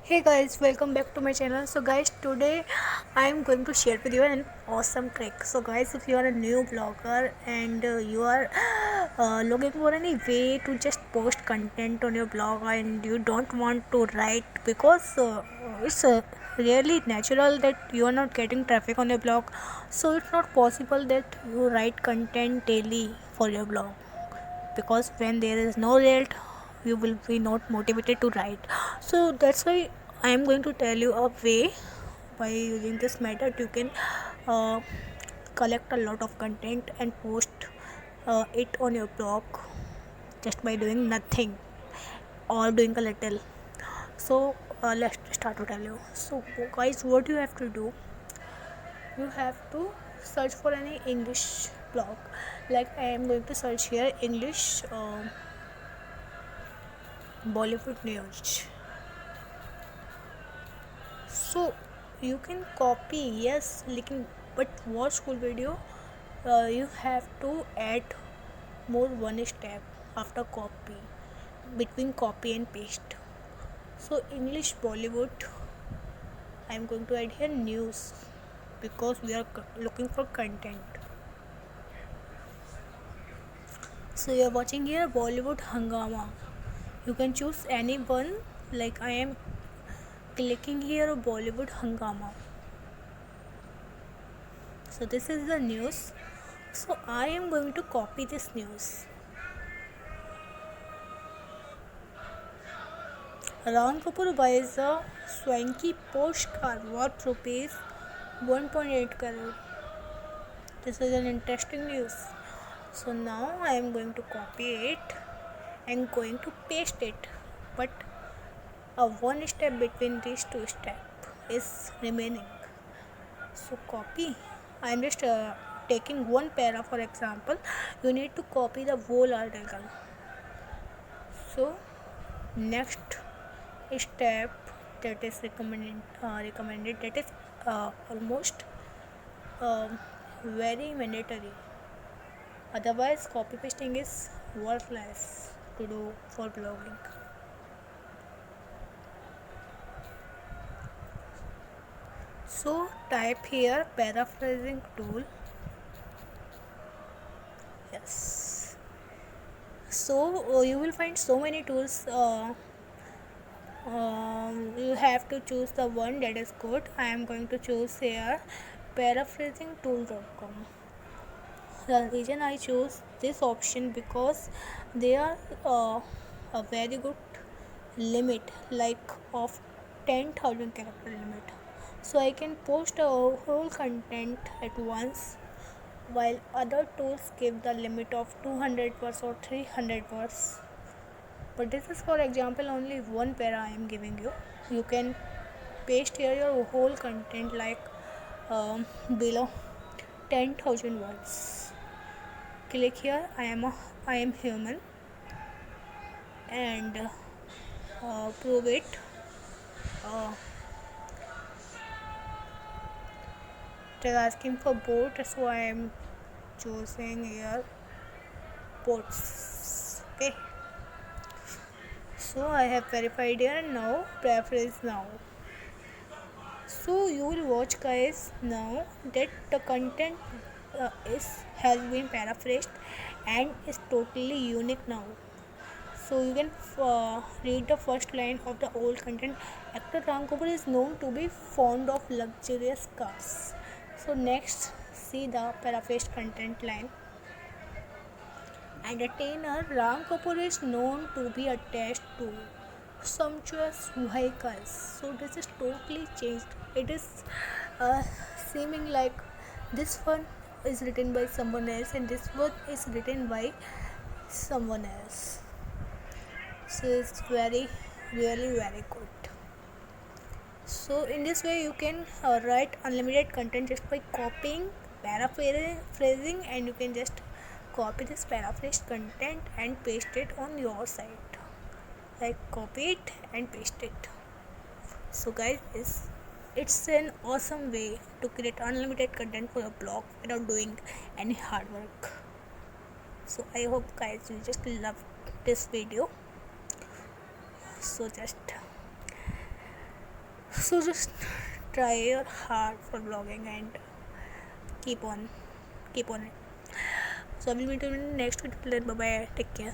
Hey guys, welcome back to my channel. So guys, today I am going to share with you an awesome trick. So guys, if you are a new blogger and you are looking for any way to just post content on your blog and you don't want to write because it's really natural that you are not getting traffic on your blog, so it's not possible that you write content daily for your blog, because when there is no result you will be not motivated to write. So that's why I am going to tell you a way. By using this method you can uh, collect a lot of content and post it on your blog just by doing nothing or doing a little. So let's start to tell you. So guys, what you have to do, you have to search for any English blog. Like I am going to search here English Bollywood news. So you can copy, yes, लेकिन but watch full video. You have to add more one step after copy, between copy and paste. So English Bollywood, I am going to add here news because we are looking for content. So you are watching here Bollywood Hangama. You can choose any one. Like I am clicking here Bollywood Hangama. So this is the news. So I am going to copy this news. Ram Kapoor buys a swanky Porsche car worth rupees 1.8 crore. This is an interesting news. So now I am going to copy it and going to paste it. But a one step between these two steps is remaining. So copy. I am just taking one para for example. You need to copy the whole article. So next step that is recommended, that is almost very mandatory, otherwise copy pasting is worthless to do for blogging. So type here paraphrasing tool. Yes, so you will find so many tools. You have to choose the one that is good. I am going to choose here paraphrasingtool.com. The reason I chose this option because they are a very good limit, like of 10,000 character limit, so I can post a whole content at once, while other tools give the limit of 200 words or 300 words. But this is for example only one para I am giving you. You can paste here your whole content like below 10,000 words. Click here I am human and prove it. uh, it is asking for boat, so I am choosing here boats. Okay, so I have verified here and now preference now. So you will watch guys now that the content is has been paraphrased and is totally unique now. So you can read the first line of the old content. Actor Ram Kapoor is known to be fond of luxurious cars. So next, see the paraphrased content line. Entertainer Ram Kapoor is known to be attached to sumptuous vehicles. So this is totally changed. It is uh, seeming like this one is written by someone else and this one is written by someone else. So it's very really very good. So in this way you can write unlimited content just by copying, paraphrasing, and you can just copy this paraphrased content and paste it on your site. Like copy it and paste it. So guys, it's an awesome way to create unlimited content for your blog without doing any hard work. So I hope guys you just love this video. So just So just try your hard for vlogging and keep on keep on it. So I will meet you in the next video. Bye bye, take care.